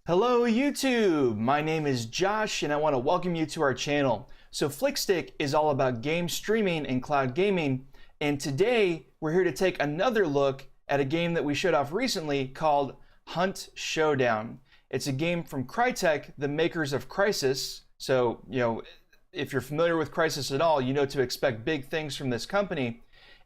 Hello YouTube! My name is Josh and I want to welcome you to our channel. So Flickstiq is all about game streaming and cloud gaming, and today we're here to take another look at a game that we showed off recently called Hunt Showdown. It's a game from Crytek, the makers of Crysis. So, if you're familiar with Crysis at all, you know to expect big things from this company.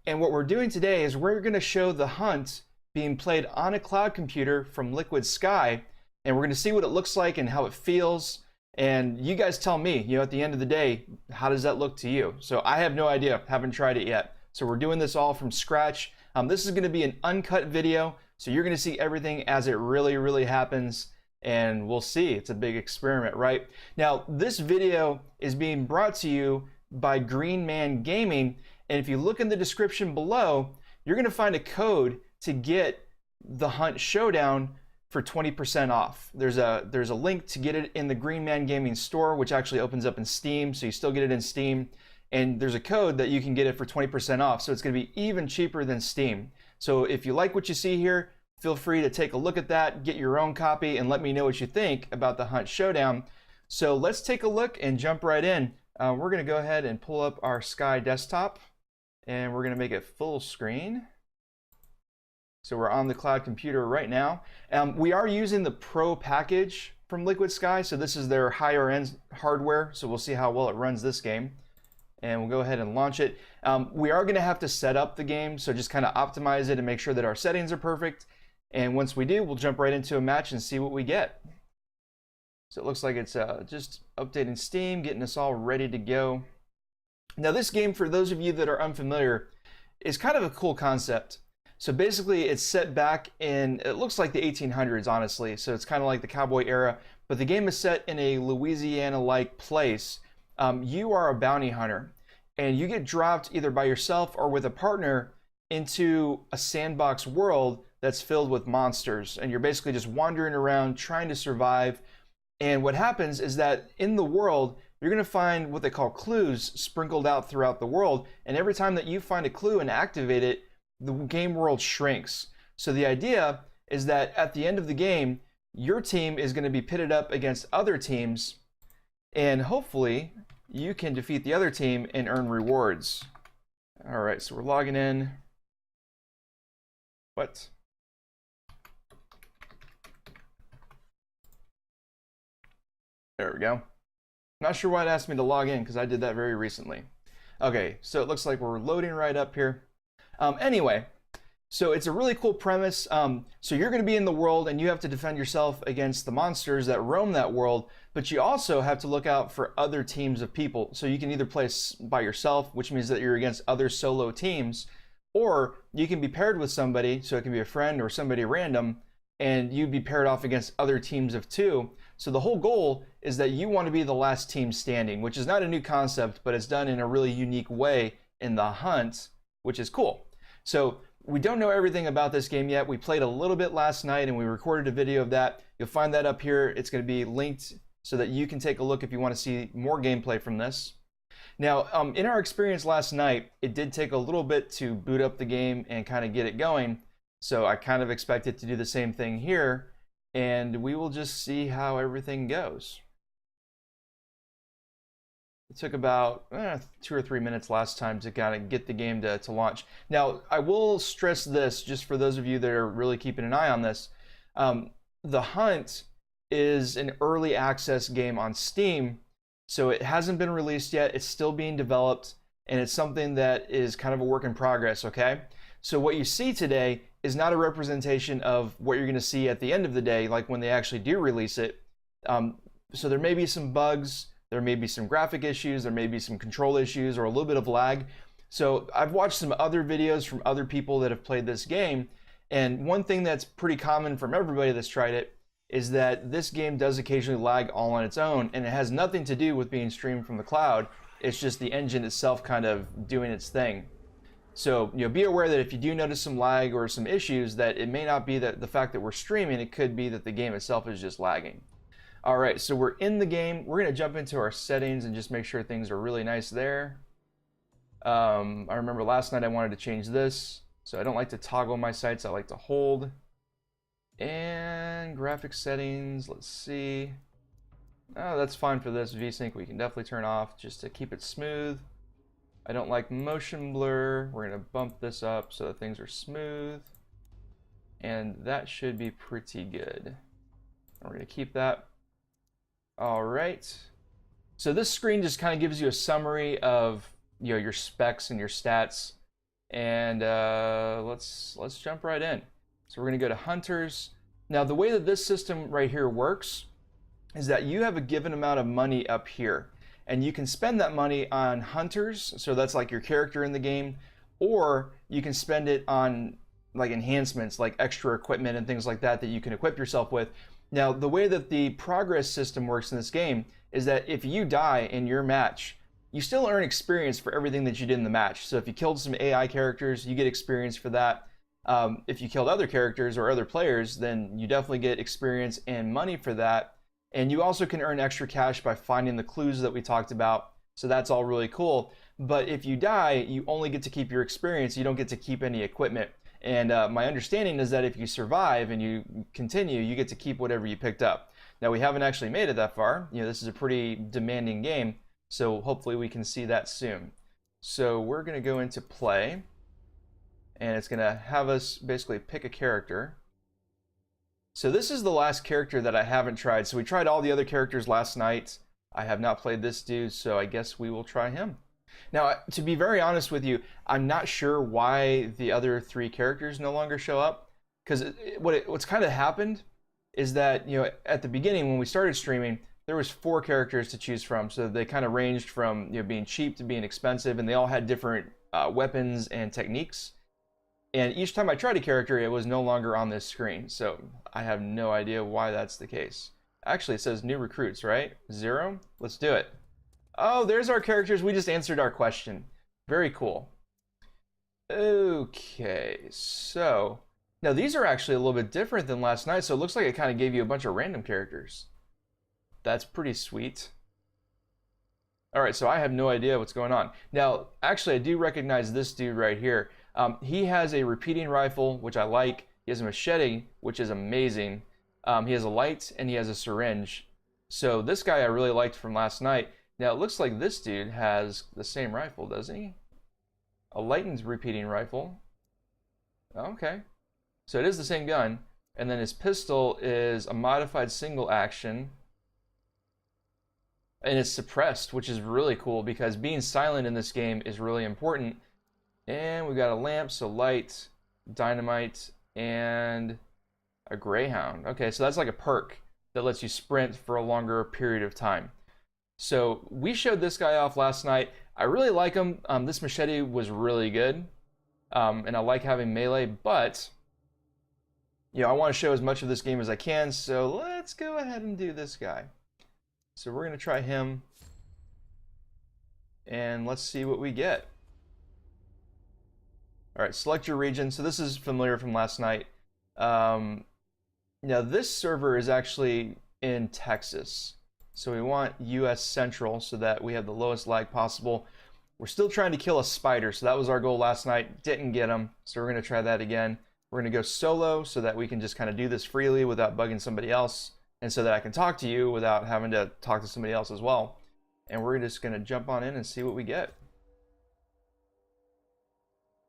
And what we're doing today is we're going to show the Hunt being played on a cloud computer from LiquidSky. And we're going to see what it looks like and how it feels. And you guys tell me, at the end of the day, how does that look to you? So I have no idea, haven't tried it yet. So we're doing this all from scratch. This is going to be an uncut video. So you're going to see everything as it really happens. And we'll see. It's a big experiment, right? Now, this video is being brought to you by Green Man Gaming. And if you look in the description below, you're going to find a code to get the Hunt Showdown for 20% off. There's a link to get it in the Green Man Gaming store, which actually opens up in Steam, so you still get it in Steam. And there's a code that you can get it for 20% off, so it's going to be even cheaper than Steam. So if you like what you see here, feel free to take a look at that, get your own copy, and let me know what you think about the Hunt Showdown. So let's take a look and jump right in. We're going to go ahead and pull up our Sky desktop, and we're going to make it full screen. So we're on the cloud computer right now. We are using the Pro package from LiquidSky, so this is their higher end hardware, so we'll see how well it runs this game. And we'll go ahead and launch it. We are going to have to set up the game, so just kind of optimize it and make sure that our settings are perfect. And once we do, we'll jump right into a match and see what we get. So it looks like it's just updating Steam, getting us all ready to go. Now this game, for those of you that are unfamiliar, is kind of a cool concept. So basically it's set back in, it looks like the 1800s, honestly. So it's kind of like the cowboy era, but the game is set in a Louisiana-like place. You are a bounty hunter and you get dropped either by yourself or with a partner into a sandbox world that's filled with monsters. And you're basically just wandering around trying to survive. And what happens is that in the world, you're going to find what they call clues sprinkled out throughout the world. And every time that you find a clue and activate it, the game world shrinks. So the idea is that at the end of the game, your team is going to be pitted up against other teams, and hopefully you can defeat the other team and earn rewards. All right, so we're logging in. What? There we go. Not sure why it asked me to log in because I did that very recently. Okay, so it looks like we're loading right up here. Anyway, so it's a really cool premise. So you're going to be in the world and you have to defend yourself against the monsters that roam that world, but you also have to look out for other teams of people. So you can either play by yourself, which means that you're against other solo teams, or you can be paired with somebody, so it can be a friend or somebody random, and you'd be paired off against other teams of two. So the whole goal is that you want to be the last team standing, which is not a new concept, but it's done in a really unique way in the Hunt, which is cool. So we don't know everything about this game yet. We played a little bit last night and we recorded a video of that. You'll find that up here. It's going to be linked so that you can take a look if you want to see more gameplay from this. Now, in our experience last night, it did take a little bit to boot up the game and kind of get it going. So I kind of expect it to do the same thing here, and we will just see how everything goes. It took about 2 or 3 minutes last time to kind of get the game to launch. Now, I will stress this, just for those of you that are really keeping an eye on this. The Hunt is an early access game on Steam, so it hasn't been released yet. It's still being developed, and it's something that is kind of a work in progress, okay? So what you see today is not a representation of what you're going to see at the end of the day, like when they actually do release it. So there may be some bugs. There may be some graphic issues, there may be some control issues, or a little bit of lag. So I've watched some other videos from other people that have played this game, and one thing that's pretty common from everybody that's tried it is that this game does occasionally lag all on its own, and it has nothing to do with being streamed from the cloud. It's just the engine itself kind of doing its thing. So be aware that if you do notice some lag or some issues, that it may not be that the fact that we're streaming, it could be that the game itself is just lagging. All right, so we're in the game. We're going to jump into our settings and just make sure things are really nice there. I remember last night I wanted to change this. So I don't like to toggle my sights. I like to hold. And graphic settings, let's see. Oh, that's fine for this. VSync we can definitely turn off just to keep it smooth. I don't like motion blur. We're gonna bump this up so that things are smooth. And that should be pretty good. We're gonna keep that. All right. So this screen just kind of gives you a summary of your specs and your stats. And let's jump right in. So we're gonna go to Hunters. Now the way that this system right here works is that you have a given amount of money up here, and you can spend that money on Hunters, so that's like your character in the game, or you can spend it on like enhancements, like extra equipment and things like that that you can equip yourself with. Now, the way that the progress system works in this game is that if you die in your match, you still earn experience for everything that you did in the match. So if you killed some AI characters, you get experience for that. If you killed other characters or other players, then you definitely get experience and money for that. And you also can earn extra cash by finding the clues that we talked about. So that's all really cool. But if you die, you only get to keep your experience. You don't get to keep any equipment. And my understanding is that if you survive and you continue, you get to keep whatever you picked up. Now, we haven't actually made it that far. This is a pretty demanding game. So hopefully we can see that soon. So we're going to go into play. And it's going to have us basically pick a character. So this is the last character that I haven't tried. So we tried all the other characters last night. I have not played this dude, so I guess we will try him. Now, to be very honest with you, I'm not sure why the other 3 characters no longer show up. Because what's kind of happened is that, at the beginning when we started streaming, there was 4 characters to choose from. So they kind of ranged from being cheap to being expensive, and they all had different weapons and techniques. And each time I tried a character, it was no longer on this screen. So I have no idea why that's the case. Actually, it says new recruits, right? 0? Let's do it. Oh, there's our characters. We just answered our question. Very cool. Okay, so now these are actually a little bit different than last night. So it looks like it kind of gave you a bunch of random characters. That's pretty sweet. All right, so I have no idea what's going on. Now, actually, I do recognize this dude right here. He has a repeating rifle, which I like. He has a machete, which is amazing. He has a light, and he has a syringe. So this guy I really liked from last night. Now, it looks like this dude has the same rifle, doesn't he? A light and repeating rifle. Okay. So it is the same gun. And then his pistol is a modified single action. And it's suppressed, which is really cool because being silent in this game is really important. And we got a lamp, so light, dynamite, and a greyhound. Okay, so that's like a perk that lets you sprint for a longer period of time. So we showed this guy off last night. I really like him. This machete was really good. And I like having melee, but I want to show as much of this game as I can. So let's go ahead and do this guy. So we're going to try him. And let's see what we get. All right, select your region. So this is familiar from last night. Now this server is actually in Texas. So we want US Central so that we have the lowest lag possible. We're still trying to kill a spider. So that was our goal last night. Didn't get him. So we're going to try that again. We're going to go solo so that we can just kind of do this freely without bugging somebody else. And so that I can talk to you without having to talk to somebody else as well. And we're just going to jump on in and see what we get.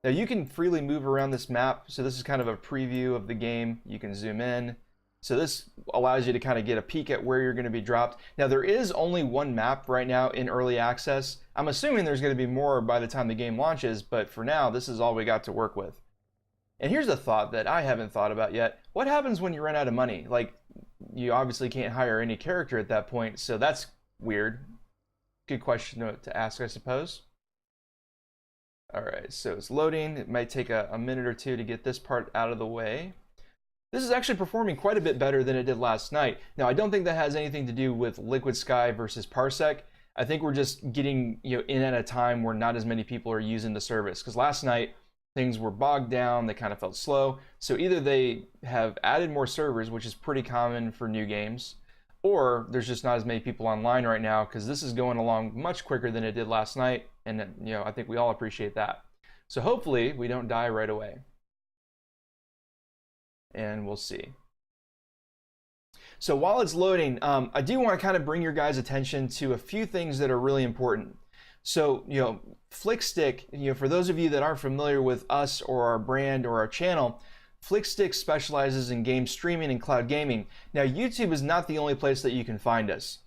Now you can freely move around this map. So this is kind of a preview of the game. You can zoom in. So this allows you to kind of get a peek at where you're going to be dropped. Now there is only one map right now in early access. I'm assuming there's going to be more by the time the game launches, but for now this is all we got to work with. And here's a thought that I haven't thought about yet. What happens when you run out of money? Like, you obviously can't hire any character at that point, so that's weird. Good question to ask, I suppose. All right, so it's loading. It might take a minute or two to get this part out of the way. This is actually performing quite a bit better than it did last night. Now, I don't think that has anything to do with LiquidSky versus Parsec. I think we're just getting in at a time where not as many people are using the service. Because last night, things were bogged down. They kind of felt slow. So either they have added more servers, which is pretty common for new games, or there's just not as many people online right now because this is going along much quicker than it did last night. And I think we all appreciate that. So hopefully we don't die right away. And we'll see. So while it's loading, I do want to kind of bring your guys' attention to a few things that are really important. So, Flickstiq, for those of you that aren't familiar with us or our brand or our channel, Flickstiq specializes in game streaming and cloud gaming. Now, YouTube is not the only place that you can find us.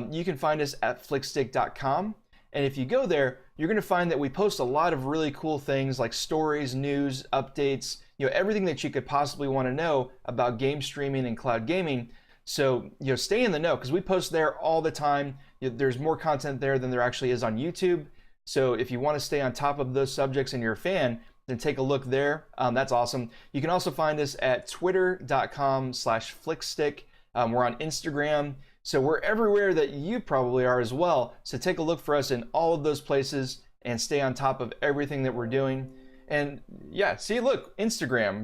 You can find us at flickstiq.com. And if you go there, you're going to find that we post a lot of really cool things like stories, news, updates, everything that you could possibly want to know about game streaming and cloud gaming. So, stay in the know because we post there all the time. There's more content there than there actually is on YouTube. So if you want to stay on top of those subjects and you're a fan, then take a look there. That's awesome. You can also find us at twitter.com/flickstiq. We're on Instagram. So we're everywhere that you probably are as well. So take a look for us in all of those places and stay on top of everything that we're doing. And yeah, see, look, Instagram,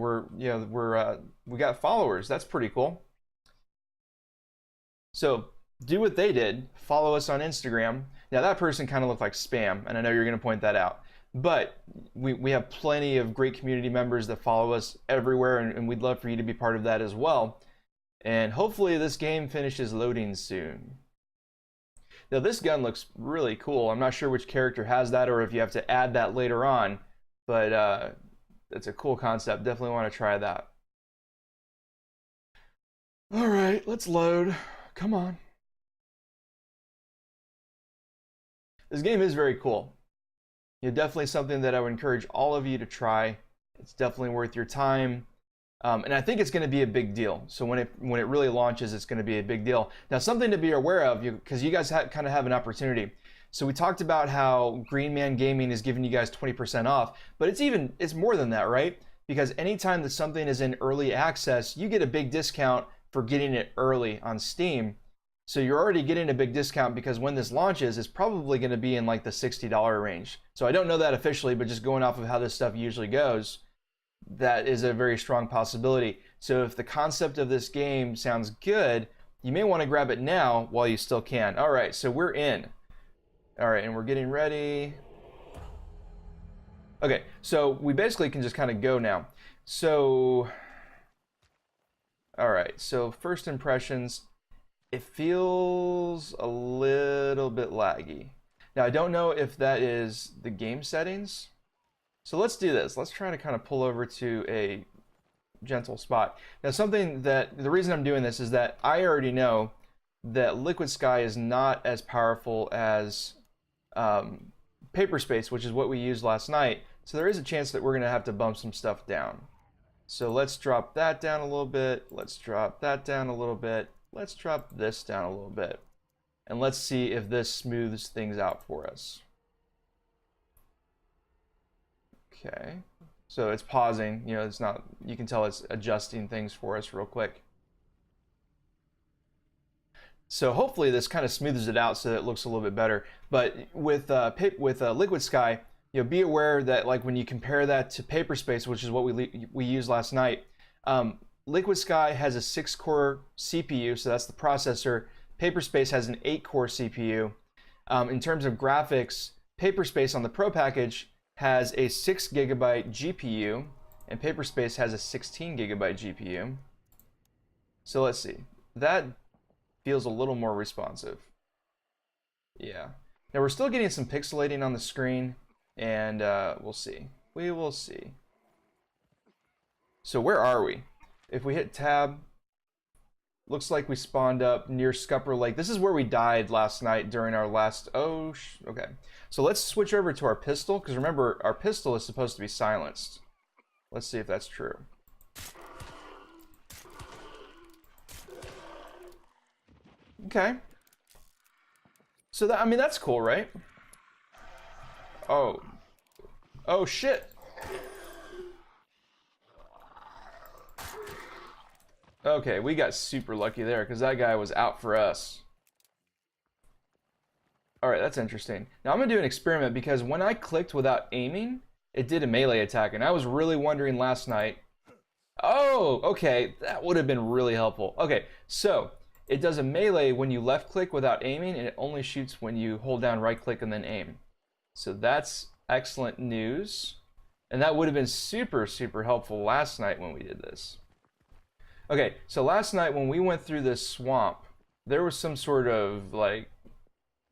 we got followers. That's pretty cool. So do what they did. Follow us on Instagram. Now that person kind of looked like spam, and I know you're going to point that out. But we have plenty of great community members that follow us everywhere, and we'd love for you to be part of that as well. And hopefully this game finishes loading soon. Now this gun looks really cool. I'm not sure which character has that or if you have to add that later on, but it's a cool concept. Definitely want to try that. All right, let's load. Come on. This game is very cool. Definitely something that I would encourage all of you to try. It's definitely worth your time. And I think it's going to be a big deal. So when it really launches, it's going to be a big deal. Now, something to be aware of, because you guys kind of have an opportunity. So we talked about how Green Man Gaming is giving you guys 20% off, but it's more than that, right? Because anytime that something is in early access, you get a big discount for getting it early on Steam. So you're already getting a big discount because when this launches, it's probably going to be in like the $60 range. So I don't know that officially, but just going off of how this stuff usually goes, that is a very strong possibility. So if the concept of this game sounds good, you may want to grab it now while you still can. All right, so we're in. All right, and we're getting ready. Okay, so we basically can just kind of go now. So, all right, so first impressions, it feels a little bit laggy. Now, I don't know if that is the game settings. So let's do this. Let's try to kind of pull over to a gentle spot. Now, the reason I'm doing this is that I already know that LiquidSky is not as powerful as Paperspace, which is what we used last night. So there is a chance that we're going to have to bump some stuff down. So let's drop that down a little bit. Let's drop that down a little bit. Let's drop this down a little bit. And let's see if this smooths things out for us. Okay, so it's pausing, it's not, you can tell it's adjusting things for us real quick. So hopefully this kind of smooths it out so that it looks a little bit better. But with LiquidSky, be aware that like when you compare that to Paperspace, which is what we used last night, LiquidSky has a 6-core CPU, so that's the processor. Paperspace has an 8-core CPU. In terms of graphics, Paperspace on the Pro package has a 6 GB GPU, and Paperspace has a 16 GB GPU. So let's see. That feels a little more responsive. Yeah. Now we're still getting some pixelating on the screen, and we'll see. We will see. So where are we? If we hit tab, looks like we spawned up near Scupper Lake. This is where we died last night during our last... okay. So let's switch over to our pistol, because remember, our pistol is supposed to be silenced. Let's see if that's true. Okay. So that, that's cool, right? Oh. Oh, shit. Okay, we got super lucky there because that guy was out for us. All right, that's interesting. Now I'm gonna do an experiment because when I clicked without aiming, it did a melee attack, and I was really wondering last night. Oh, okay, that would have been really helpful. Okay, so it does a melee when you left click without aiming, and it only shoots when you hold down right click and then aim. So that's excellent news. And that would have been super, super helpful last night when we did this. Okay, so last night when we went through this swamp, there was some sort of like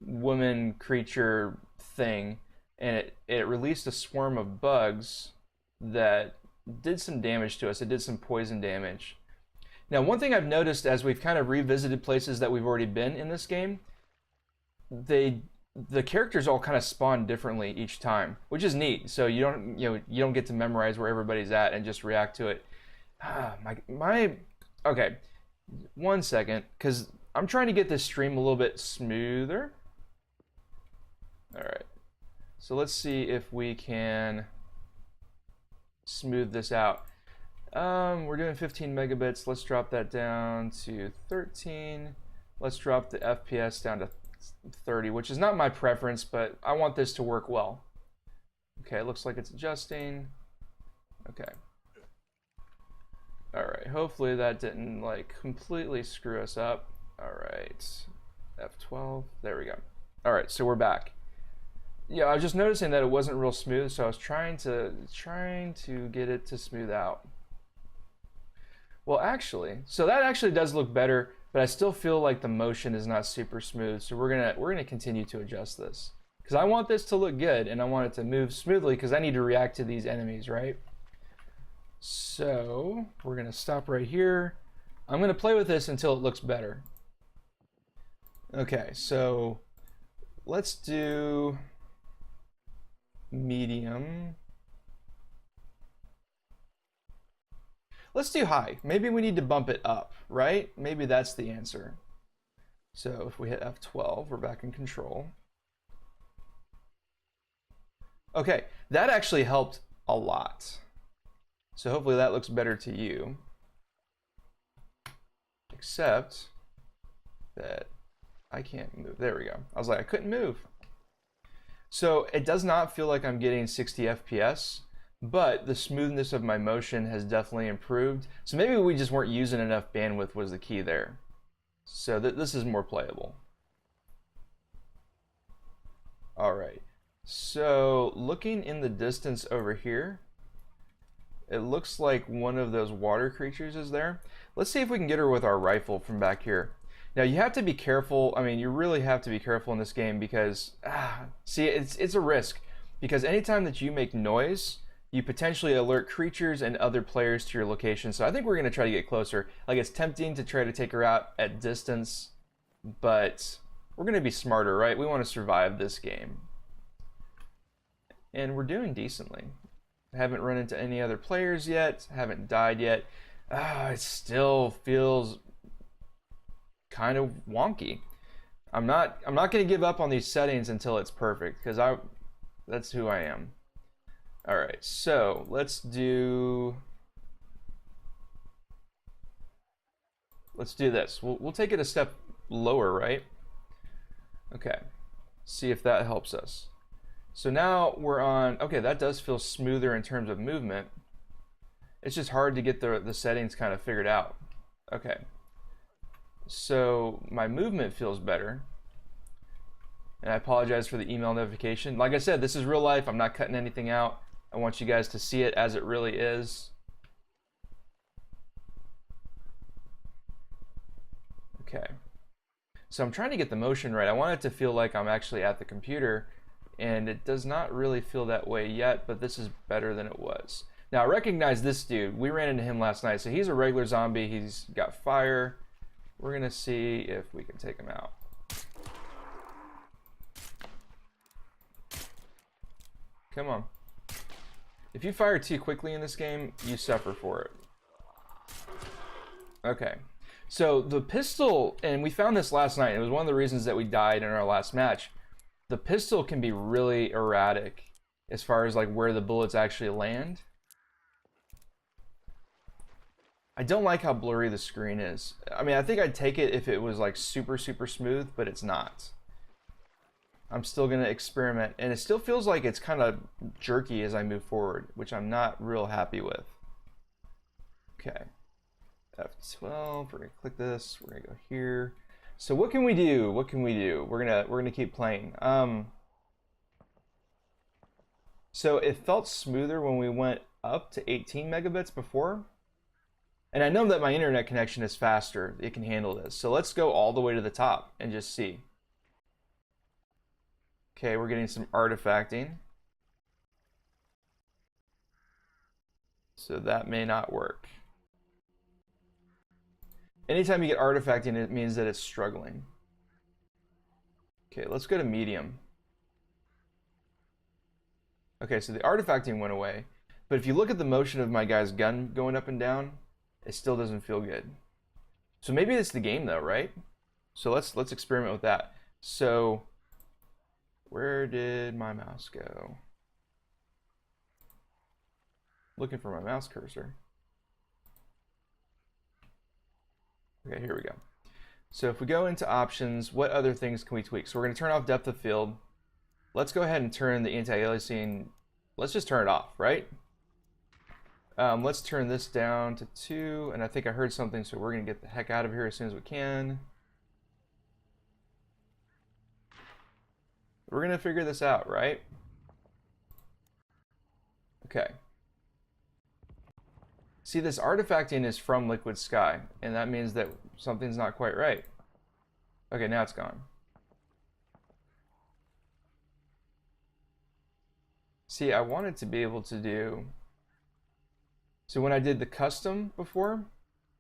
woman creature thing, and it released a swarm of bugs that did some damage to us. It did some poison damage. Now, one thing I've noticed as we've kind of revisited places that we've already been in this game, the characters all kind of spawn differently each time, which is neat. So you don't get to memorize where everybody's at and just react to it. Okay, 1 second, because I'm trying to get this stream a little bit smoother. All right, so let's see if we can smooth this out. We're doing 15 megabits. Let's drop that down to 13. Let's drop the FPS down to 30, which is not my preference, but I want this to work well. Okay, it looks like it's adjusting. Okay. All right, hopefully that didn't like completely screw us up. All right, F12, there we go. All right, so we're back. Yeah, I was just noticing that it wasn't real smooth, so I was trying to get it to smooth out. Well, actually, so that actually does look better, but I still feel like the motion is not super smooth. So we're gonna continue to adjust this because I want this to look good and I want it to move smoothly because I need to react to these enemies, right? So we're gonna stop right here. I'm gonna play with this until it looks better. Okay, so let's do medium. Let's do high. Maybe we need to bump it up, right? Maybe that's the answer. So if we hit F12, we're back in control. Okay, that actually helped a lot. So hopefully that looks better to you. Except that I can't move. There we go. I was like, I couldn't move. So it does not feel like I'm getting 60 FPS, but the smoothness of my motion has definitely improved. So maybe we just weren't using enough bandwidth was the key there. So this is more playable. All right. So looking in the distance over here, it looks like one of those water creatures is there. Let's see if we can get her with our rifle from back here. Now you have to be careful. I mean, you really have to be careful in this game because, see, it's a risk. Because anytime that you make noise, you potentially alert creatures and other players to your location. So I think we're going to try to get closer. Like, it's tempting to try to take her out at distance, but we're going to be smarter, right? We want to survive this game. And we're doing decently. Haven't run into any other players yet. Haven't died yet. It still feels kind of wonky. I'm not going to give up on these settings until it's perfect because that's who I am. All right, so let's do this. We'll take it a step lower, right? Okay. See if that helps us. So now we're on, okay, that does feel smoother in terms of movement. It's just hard to get the settings kind of figured out. Okay. So my movement feels better. And I apologize for the email notification. Like I said, this is real life. I'm not cutting anything out. I want you guys to see it as it really is. Okay. So I'm trying to get the motion right. I want it to feel like I'm actually at the computer, and it does not really feel that way yet, but this is better than it was. Now, I recognize this dude. We ran into him last night, so he's a regular zombie. He's got fire. We're gonna see if we can take him out. Come on. If you fire too quickly in this game, you suffer for it. Okay. So the pistol, and we found this last night, it was one of the reasons that we died in our last match. The pistol can be really erratic as far as like where the bullets actually land. I don't like how blurry the screen is. I mean, I think I'd take it if it was like super, super smooth, but it's not. I'm still gonna experiment, and it still feels like it's kind of jerky as I move forward, which I'm not real happy with. Okay. F12, we're gonna click this, we're gonna go here. So what can we do? What can we do? We're gonna keep playing. So it felt smoother when we went up to 18 megabits before, And I know that my internet connection is faster. It can handle this. So let's go all the way to the top and just see. Okay, we're getting some artifacting. So that may not work. Anytime you get artifacting, it means that it's struggling. Okay, let's go to medium. Okay, so the artifacting went away. But if you look at the motion of my guy's gun going up and down, it still doesn't feel good. So maybe it's the game though, right? So let's experiment with that. So where did my mouse go? Looking for my mouse cursor. Okay, here we go. So if we go into options, what other things can we tweak? So we're going to turn off depth of field. Let's go ahead and turn the anti-aliasing. Let's just turn it off, right? Let's turn this down to 2, and I think I heard something, so we're going to get the heck out of here as soon as we can. We're going to figure this out, right? Okay. See, this artifacting is from LiquidSky, and that means that something's not quite right. Okay, now it's gone. See, I wanted to be able to do... So when I did the custom before,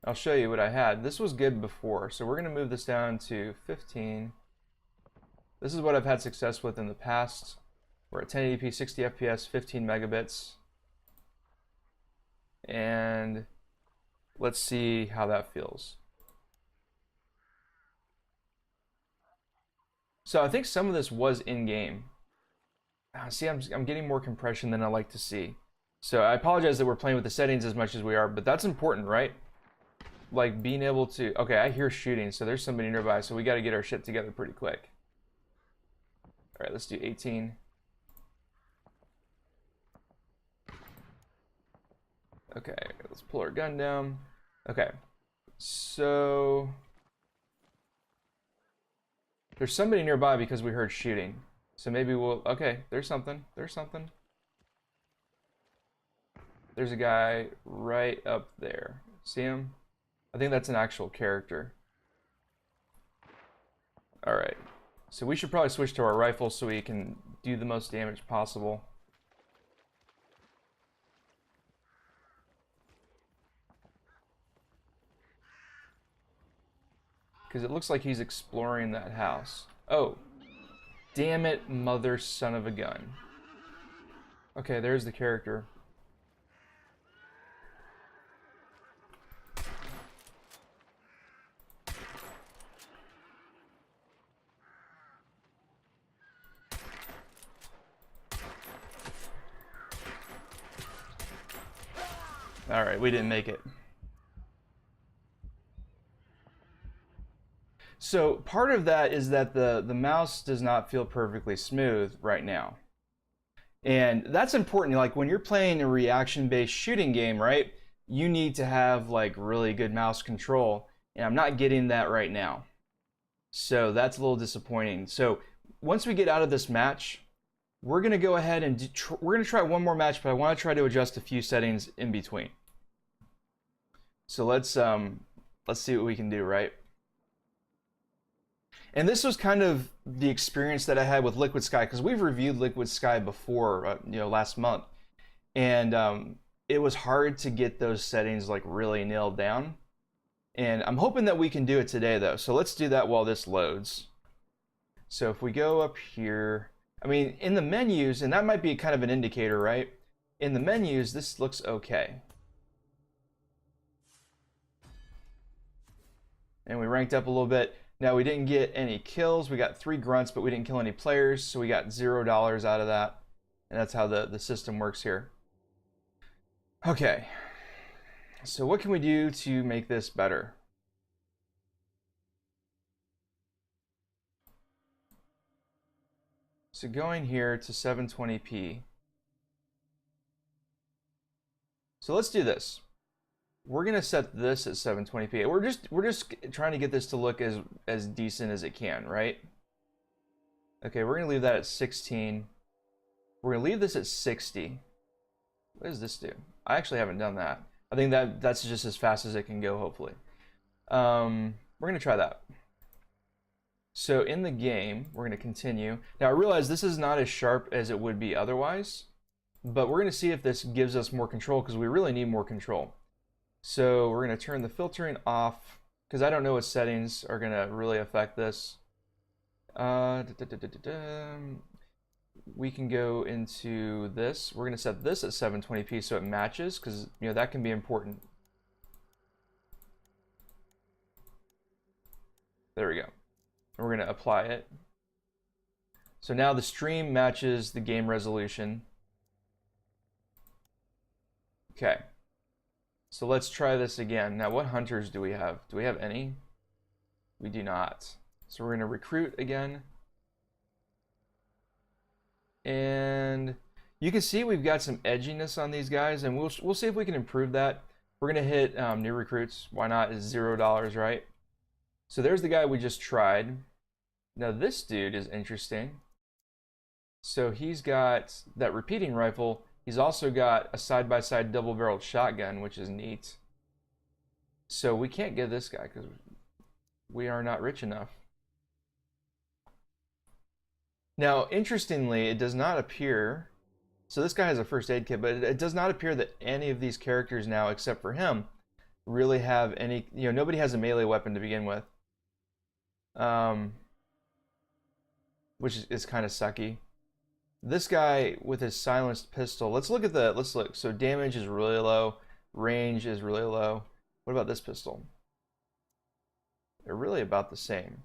I'll show you what I had. This was good before, so we're going to move this down to 15. This is what I've had success with in the past. We're at 1080p, 60 FPS, 15 megabits. And let's see how that feels. So I think some of this was in-game. See, I'm getting more compression than I like to see. So I apologize that we're playing with the settings as much as we are, but that's important, right? Like being able to... Okay, I hear shooting, so there's somebody nearby, so we got to get our shit together pretty quick. All right, let's do 18. Okay, let's pull our gun down. Okay, so there's somebody nearby because we heard shooting. So maybe we'll, okay, there's something, there's something. There's a guy right up there. See him? I think that's an actual character. All right, so we should probably switch to our rifle so we can do the most damage possible. Because it looks like he's exploring that house. Oh, damn it, mother son of a gun. Okay, there's the character. All right, we didn't make it. So part of that is that the mouse does not feel perfectly smooth right now. And that's important. Like when you're playing a reaction-based shooting game, right? You need to have like really good mouse control. And I'm not getting that right now. So that's a little disappointing. So once we get out of this match, we're going to go ahead and we're going to try one more match, but I want to try to adjust a few settings in between. So let's see what we can do, right? And this was kind of the experience that I had with LiquidSky, because we've reviewed LiquidSky before, last month. And it was hard to get those settings like really nailed down. And I'm hoping that we can do it today though. So let's do that while this loads. So if we go up here, I mean, in the menus, and that might be kind of an indicator, right? In the menus, this looks okay. And we ranked up a little bit. Now, we didn't get any kills. We got 3 grunts, but we didn't kill any players, so we got $0 out of that. And that's how the system works here. Okay, so what can we do to make this better? So going here to 720p. So let's do this. We're gonna set this at 720p. We're just trying to get this to look as decent as it can, right? Okay, we're gonna leave that at 16. We're gonna leave this at 60. What does this do? I actually haven't done that. I think that's just as fast as it can go, hopefully. We're gonna try that. So in the game, we're gonna continue. Now I realize this is not as sharp as it would be otherwise, but we're gonna see if this gives us more control, because we really need more control. So we're gonna turn the filtering off, because I don't know what settings are gonna really affect this. We can go into this. We're gonna set this at 720p so it matches, because you know that can be important. There we go. And we're gonna apply it. So now the stream matches the game resolution. Okay. So let's try this again. Now what hunters do we have? Do we have any? We do not. So we're gonna recruit again. And you can see we've got some edginess on these guys, and we'll see if we can improve that. We're gonna hit new recruits. Why not? It's $0, right? So there's the guy we just tried. Now this dude is interesting. So he's got that repeating rifle. He's also got a side-by-side double-barreled shotgun, which is neat. So we can't get this guy because we are not rich enough. Now, interestingly, it does not appear, so this guy has a first aid kit, but it does not appear that any of these characters now, except for him, really have any, you know, nobody has a melee weapon to begin with. Which is kind of sucky. This guy with his silenced pistol, let's look. So damage is really low, range is really low. What about this pistol? They're really about the same.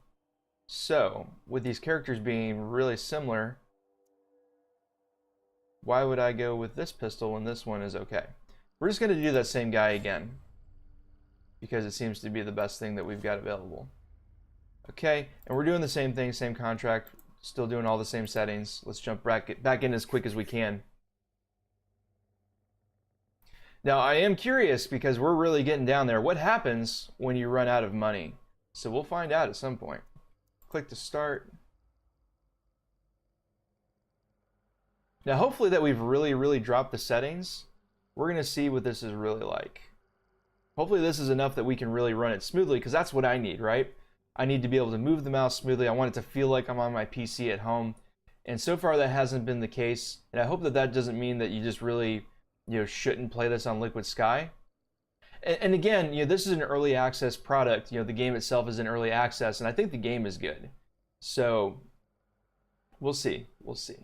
So, with these characters being really similar, why would I go with this pistol when this one is okay? We're just going to do that same guy again, because it seems to be the best thing that we've got available. Okay, and we're doing the same thing, same contract, still doing all the same settings. Let's jump back in as quick as we can. Now, I am curious, because we're really getting down there. What happens when you run out of money? So we'll find out at some point. Click to start. Now hopefully that we've really dropped the settings. We're gonna see what this is really like. Hopefully this is enough that we can really run it smoothly, because that's what I need, right? I need to be able to move the mouse smoothly. I want it to feel like I'm on my PC at home. And so far that hasn't been the case. And I hope that that doesn't mean that you just really, you know, shouldn't play this on LiquidSky. And again, you know, this is an early access product. You know, the game itself is in early access, and I think the game is good. So we'll see. We'll see.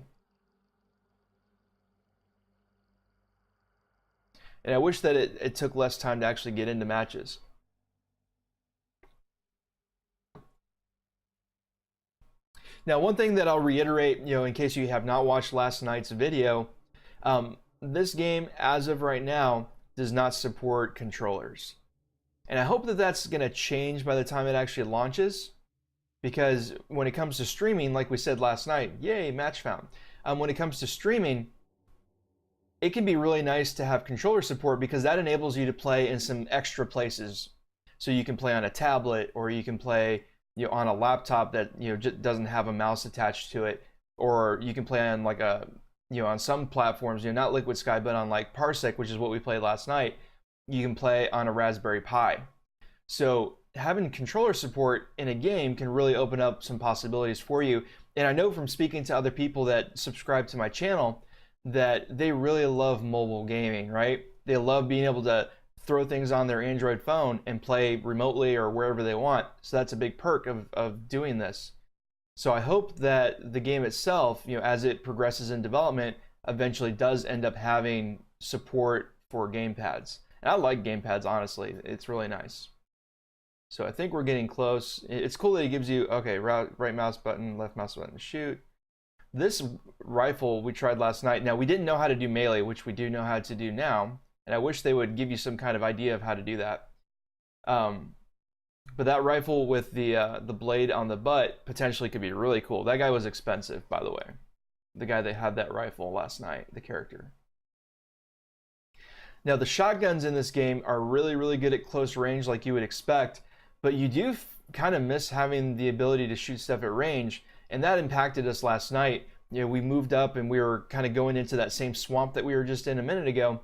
And I wish that it took less time to actually get into matches. Now, one thing that I'll reiterate, you know, in case you have not watched last night's video, this game, as of right now, does not support controllers. And I hope that that's going to change by the time it actually launches, because when it comes to streaming, like we said last night, yay, match found. When it comes to streaming, it can be really nice to have controller support, because that enables you to play in some extra places. So you can play on a tablet, or you can play, you know, on a laptop that, you know, just doesn't have a mouse attached to it, or you can play on like a, you know, on some platforms, you know, not LiquidSky, but on like Parsec, which is what we played last night, you can play on a Raspberry Pi. So having controller support in a game can really open up some possibilities for you. And I know from speaking to other people that subscribe to my channel that they really love mobile gaming, right? They love being able to throw things on their Android phone and play remotely or wherever they want. So that's a big perk of doing this. So I hope that the game itself, you know, as it progresses in development, eventually does end up having support for gamepads. And I like gamepads, honestly. It's really nice. So I think we're getting close. It's cool that it gives you, okay, right mouse button, left mouse button to shoot. This rifle we tried last night. Now, we didn't know how to do melee, which we do know how to do now. And I wish they would give you some kind of idea of how to do that. But that rifle with the blade on the butt potentially could be really cool. That guy was expensive, by the way. The guy that had that rifle last night, the character. Now, the shotguns in this game are really good at close range, like you would expect. But you do kind of miss having the ability to shoot stuff at range. And that impacted us last night. You know, we moved up and we were kind of going into that same swamp that we were just in a minute ago.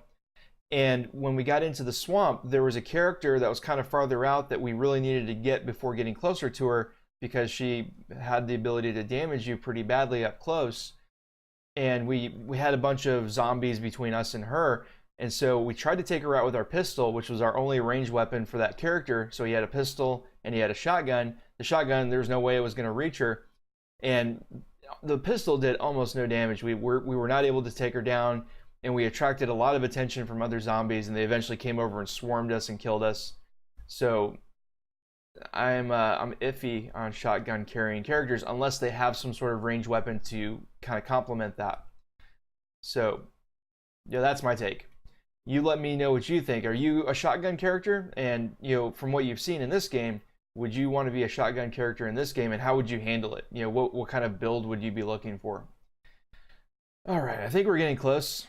And when we got into the swamp, there was a character that was kind of farther out that we really needed to get before getting closer to her, because she had the ability to damage you pretty badly up close. And we had a bunch of zombies between us and her. And so we tried to take her out with our pistol, which was our only ranged weapon for that character. So he had a pistol and he had a shotgun. The shotgun, there was no way it was going to reach her. And the pistol did almost no damage. We were not able to take her down, and we attracted a lot of attention from other zombies, and they eventually came over and swarmed us and killed us. So I'm iffy on shotgun carrying characters unless they have some sort of ranged weapon to kind of complement that. So yeah, that's my take. You let me know what you think. Are you a shotgun character? And from what you've seen in this game, would you want to be a shotgun character in this game, and how would you handle it? What kind of build would you be looking for? All right, I think we're getting close.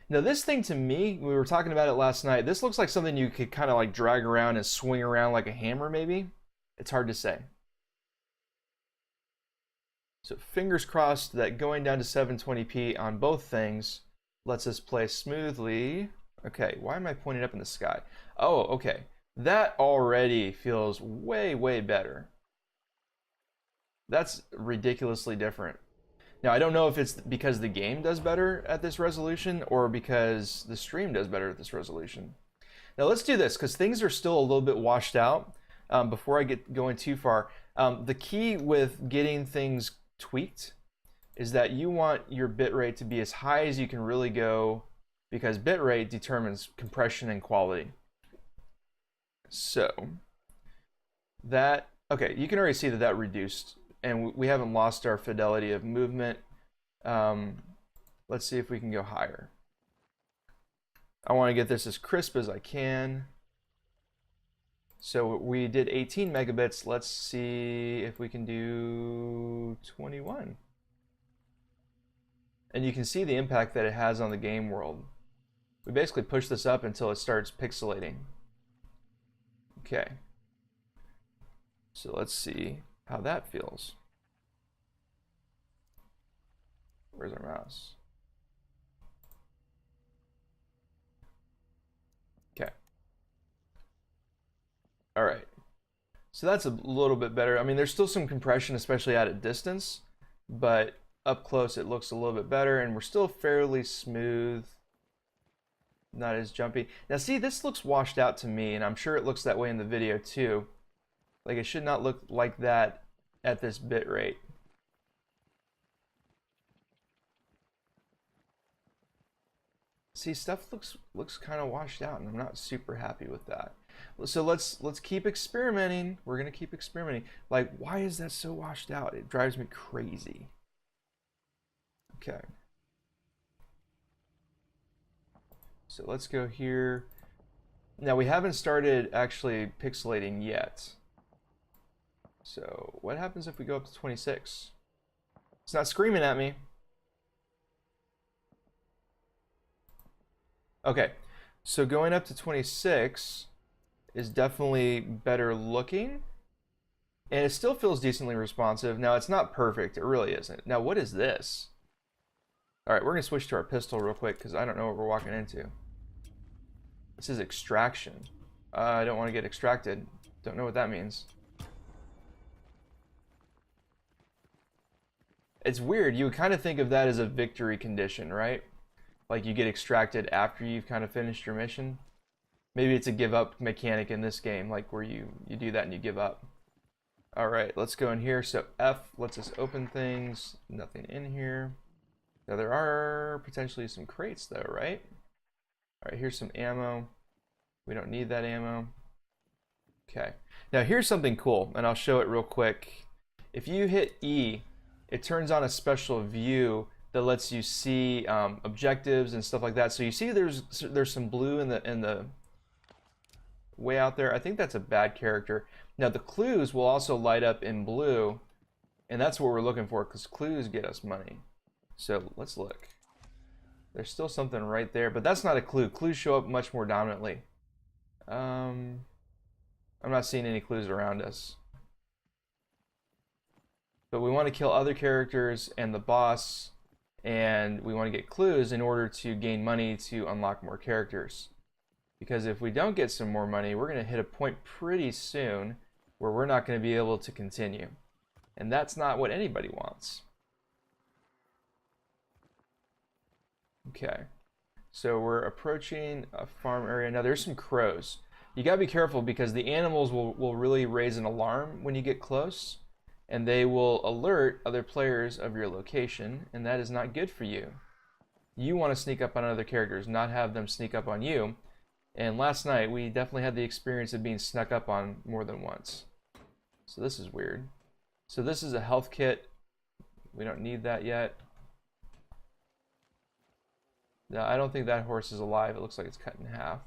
Now this thing, to me, we were talking about it last night, this looks like something you could kind of like drag around and swing around like a hammer maybe. It's hard to say. So fingers crossed that going down to 720p on both things lets us play smoothly. Okay, why am I pointing up in the sky? Oh, okay. That already feels way, way better. That's ridiculously different. Now, I don't know if it's because the game does better at this resolution or because the stream does better at this resolution. Now, let's do this because things are still a little bit washed out. Before I get going too far, the key with getting things tweaked is that you want your bitrate to be as high as you can really go, because bitrate determines compression and quality. So that, okay, you can already see that reduced, and we haven't lost our fidelity of movement. Let's see if we can go higher. I want to get this as crisp as I can. So we did 18 megabits. Let's see if we can do 21. And you can see the impact that it has on the game world. We basically push this up until it starts pixelating. Okay. So let's see how that feels. Where's our mouse? Okay. All right. So that's a little bit better. I mean, there's still some compression, especially at a distance, but up close it looks a little bit better, and we're still fairly smooth. Not as jumpy. Now see, this looks washed out to me, and I'm sure it looks that way in the video too. Like, it should not look like that at this bit rate. See, stuff looks kind of washed out, and I'm not super happy with that. So let's keep experimenting. We're gonna keep experimenting. Like, why is that so washed out? It drives me crazy. Okay. So let's go here. Now we haven't started actually pixelating yet. So what happens if we go up to 26? It's not screaming at me. Okay, so going up to 26 is definitely better looking, and it still feels decently responsive. Now it's not perfect, it really isn't. Now what is this? All right, we're gonna switch to our pistol real quick because I don't know what we're walking into. This is extraction. I don't want to get extracted. Don't know what that means. It's weird. You would kind of think of that as a victory condition, right? Like you get extracted after you've kind of finished your mission. Maybe it's a give up mechanic in this game, like where you do that and you give up. All right, let's go in here. So F lets us open things. Nothing in here. Now there are potentially some crates though, right? All right, here's some ammo. We don't need that ammo. Okay. Now here's something cool, and I'll show it real quick. If you hit E, it turns on a special view that lets you see objectives and stuff like that. So you see there's some blue in the way out there. I think that's a bad character. Now the clues will also light up in blue, and that's what we're looking for because clues get us money. So let's look. There's still something right there, but that's not a clue. Clues show up much more dominantly. I'm not seeing any clues around us. But we want to kill other characters and the boss, and we want to get clues in order to gain money to unlock more characters. Because if we don't get some more money, we're going to hit a point pretty soon where we're not going to be able to continue. And that's not what anybody wants. Okay. So we're approaching a farm area. Now there's some crows. You gotta be careful because the animals will really raise an alarm when you get close, and they will alert other players of your location, and that is not good for you. You want to sneak up on other characters, not have them sneak up on you. And last night we definitely had the experience of being snuck up on more than once. So this is weird. So this is a health kit. We don't need that yet. No, I don't think that horse is alive. It looks like it's cut in half.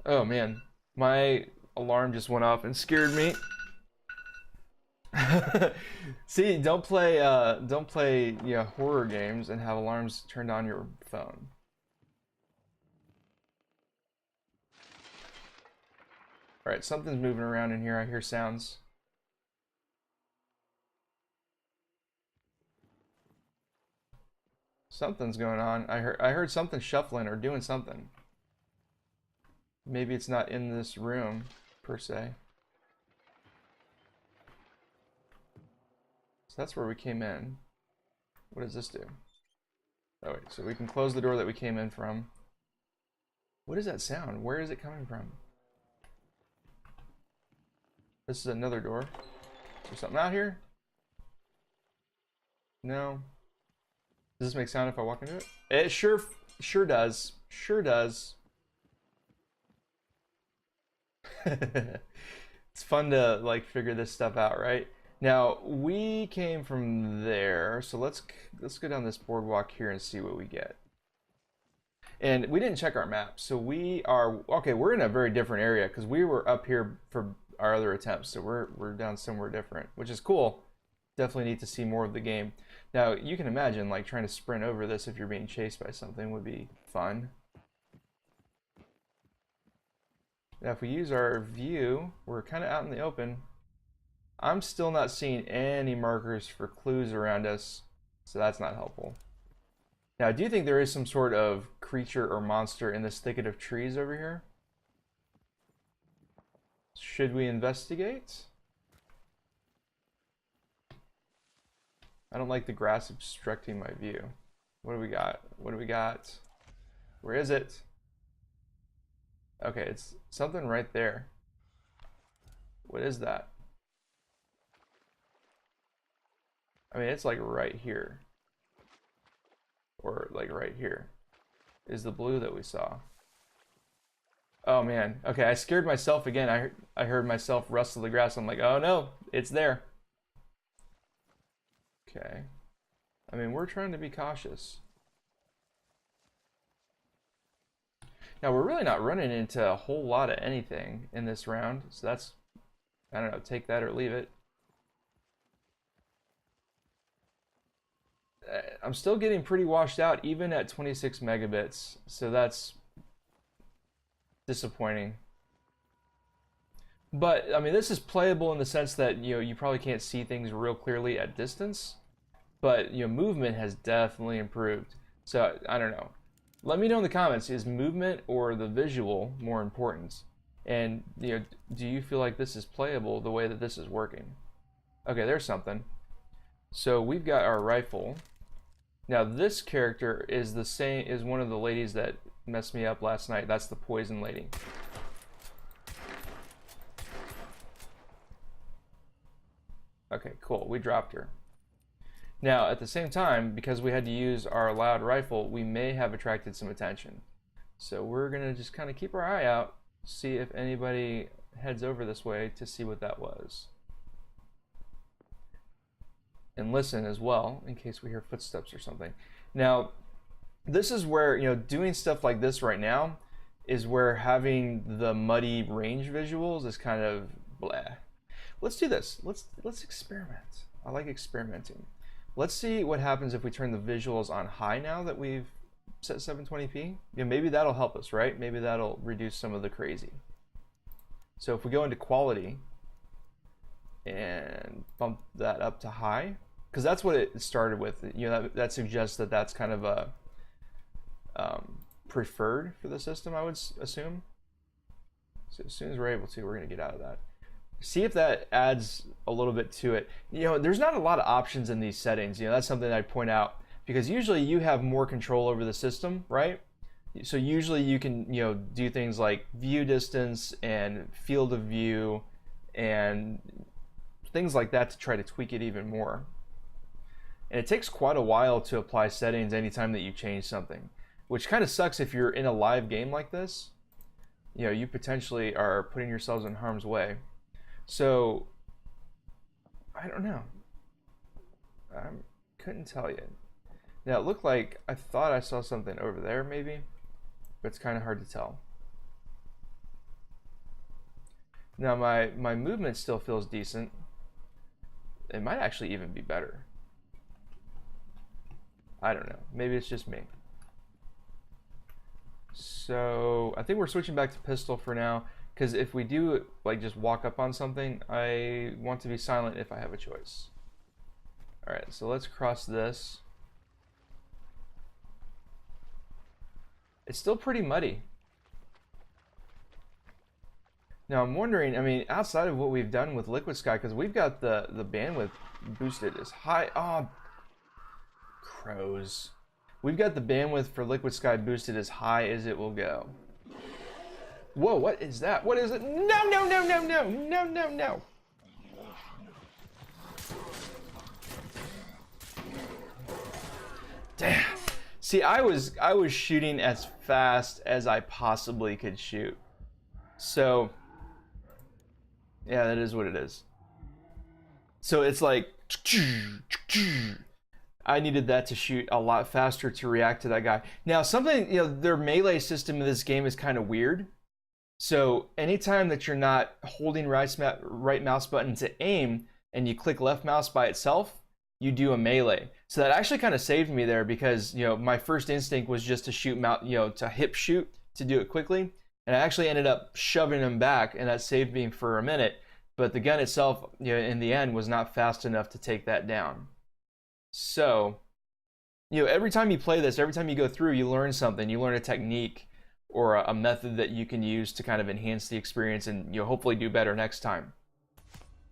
Oh man, my alarm just went off and scared me. See, don't play horror games and have alarms turned on your phone. All right, something's moving around in here. I hear sounds. Something's going on. I heard something shuffling or doing something. Maybe it's not in this room per se. So that's where we came in. What does this do? Oh wait, so we can close the door that we came in from. What is that sound? Where is it coming from? This is another door. Is there something out here? No. Does this make sound if I walk into it? It sure does. Sure does. It's fun to like figure this stuff out, right? Now we came from there, so let's go down this boardwalk here and see what we get. And we didn't check our map, so we are okay. We're in a very different area because we were up here for our other attempts, so we're down somewhere different, which is cool. Definitely need to see more of the game. Now you can imagine like trying to sprint over this if you're being chased by something would be fun. Now if we use our view, we're kind of out in the open. I'm still not seeing any markers for clues around us, so that's not helpful. Now, do you think there is some sort of creature or monster in this thicket of trees over here? Should we investigate? I don't like the grass obstructing my view. What do we got? What do we got? Where is it? Okay, it's something right there. What is that? I mean, it's like right here. Or like right here is the blue that we saw. Oh man. Okay, I scared myself again. I heard myself rustle the grass. I'm like, oh no, it's there. Okay. I mean, we're trying to be cautious. Now, we're really not running into a whole lot of anything in this round. So that's, I don't know, take that or leave it. I'm still getting pretty washed out even at 26 megabits. So that's disappointing. But, I mean, this is playable in the sense that, you know, you probably can't see things real clearly at distance. But, you know, movement has definitely improved. So, I don't know. Let me know in the comments, is movement or the visual more important? And, you know, do you feel like this is playable the way that this is working? Okay, there's something. So, we've got our rifle. Now, this character is the same, is one of the ladies that messed me up last night. That's the poison lady. Okay, cool. We dropped her. Now, at the same time, because we had to use our loud rifle, we may have attracted some attention. So we're going to just kind of keep our eye out, see if anybody heads over this way to see what that was. And listen as well, in case we hear footsteps or something. Now, this is where, you know, doing stuff like this right now is where having the muddy range visuals is kind of blah. Let's do this. Let's experiment. I like experimenting. Let's see what happens if we turn the visuals on high now that we've set 720p. You know, maybe that'll help us, right? Maybe that'll reduce some of the crazy. So if we go into quality and bump that up to high, because that's what it started with. You know, that suggests that that's kind of a preferred for the system, I would assume. So as soon as we're able to, we're going to get out of that. See if that adds a little bit to it. You know, there's not a lot of options in these settings. You know, that's something I'd point out, because usually you have more control over the system, right? So usually you can, you know, do things like view distance and field of view and things like that to try to tweak it even more. And it takes quite a while to apply settings anytime that you change something, which kind of sucks if you're in a live game like this. You know, you potentially are putting yourselves in harm's way. So, I don't know. I couldn't tell you. Now, it looked like I thought I saw something over there, maybe, but it's kind of hard to tell. Now, my movement still feels decent. It might actually even be better. I don't know. Maybe it's just me. So, I think we're switching back to pistol for now, because if we do like just walk up on something, I want to be silent if I have a choice. Alright, so let's cross this. It's still pretty muddy. Now I'm wondering, I mean, outside of what we've done with LiquidSky, because we've got the bandwidth boosted as high. Oh, crows. We've got the bandwidth for LiquidSky boosted as high as it will go. Whoa, what is that? What is it? No, no, no, no, no, no, no, no. Damn. See, I was shooting as fast as I possibly could shoot. So, yeah, that is what it is. So it's like, I needed that to shoot a lot faster to react to that guy. Now, something, you know, their melee system in this game is kind of weird. So anytime that you're not holding right mouse button to aim and you click left mouse by itself, you do a melee. So that actually kind of saved me there, because, you know, my first instinct was just to shoot, you know, to hip shoot to do it quickly. And I actually ended up shoving him back, and that saved me for a minute. But the gun itself, you know, in the end was not fast enough to take that down. So, you know, every time you play this, every time you go through, you learn something. You learn a technique or a method that you can use to kind of enhance the experience and, you know, hopefully do better next time.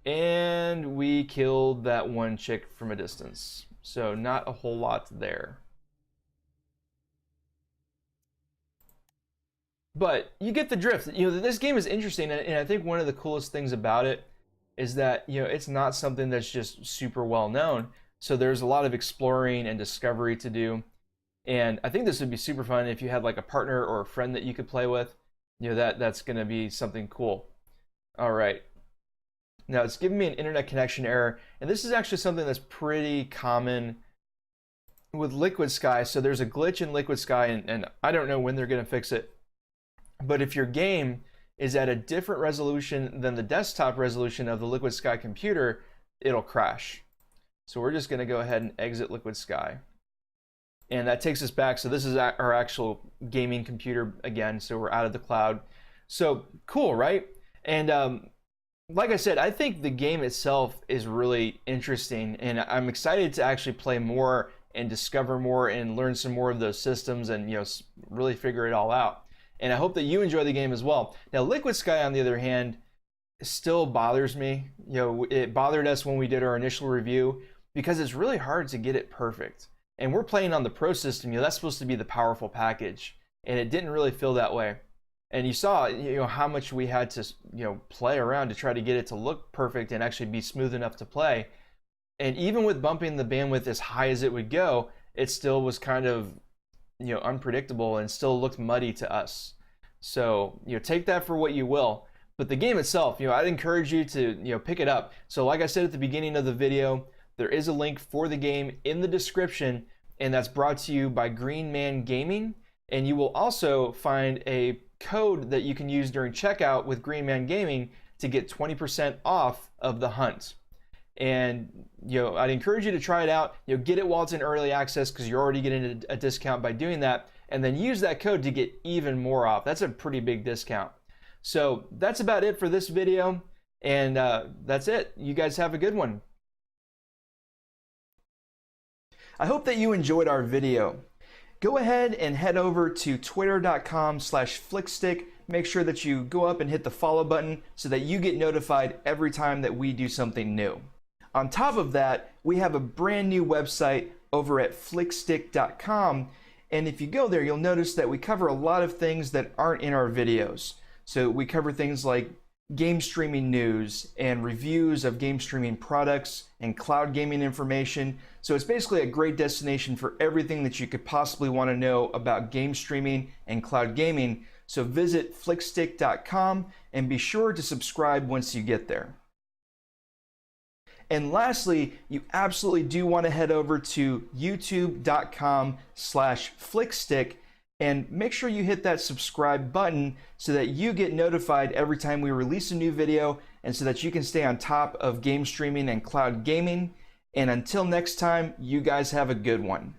And we killed that one chick from a distance. So not a whole lot there. But you get the drift. You know, this game is interesting, and I think one of the coolest things about it is that, you know, it's not something that's just super well known. So there's a lot of exploring and discovery to do. And I think this would be super fun if you had like a partner or a friend that you could play with. You know, that's going to be something cool. All right. Now it's giving me an internet connection error, and this is actually something that's pretty common with LiquidSky. So there's a glitch in LiquidSky, and I don't know when they're going to fix it. But if your game is at a different resolution than the desktop resolution of the LiquidSky computer, it'll crash. So we're just going to go ahead and exit LiquidSky. And that takes us back. So this is our actual gaming computer again. So we're out of the cloud. So cool, right? And like I said, I think the game itself is really interesting. And I'm excited to actually play more and discover more and learn some more of those systems and, you know, really figure it all out. And I hope that you enjoy the game as well. Now, LiquidSky, on the other hand, still bothers me. You know, it bothered us when we did our initial review because it's really hard to get it perfect. And we're playing on the Pro system. You know, that's supposed to be the powerful package, and it didn't really feel that way. And you saw, you know, how much we had to, you know, play around to try to get it to look perfect and actually be smooth enough to play. And even with bumping the bandwidth as high as it would go, it still was kind of, you know, unpredictable and still looked muddy to us. So, you know, take that for what you will. But the game itself, you know, I'd encourage you to, you know, pick it up. So like I said at the beginning of the video, there is a link for the game in the description, and that's brought to you by Green Man Gaming. And you will also find a code that you can use during checkout with Green Man Gaming to get 20% off of the hunt. And, you know, I'd encourage you to try it out. You know, get it while it's in early access, because you're already getting a discount by doing that. And then use that code to get even more off. That's a pretty big discount. So that's about it for this video. And that's it. You guys have a good one. I hope that you enjoyed our video. go ahead and head over to twitter.com/Flickstiq. Make sure that you go up and hit the follow button so that you get notified every time that we do something new. On top of that, we have a brand new website over at flickstiq.com. And if you go there, you'll notice that we cover a lot of things that aren't in our videos. So we cover things like game streaming news and reviews of game streaming products and cloud gaming information. So it's basically a great destination for everything that you could possibly want to know about game streaming and cloud gaming. So visit flickstiq.com and be sure to subscribe once you get there. And lastly, you absolutely do want to head over to youtube.com/Flickstiq and make sure you hit that subscribe button so that you get notified every time we release a new video and so that you can stay on top of game streaming and cloud gaming. And until next time, you guys have a good one.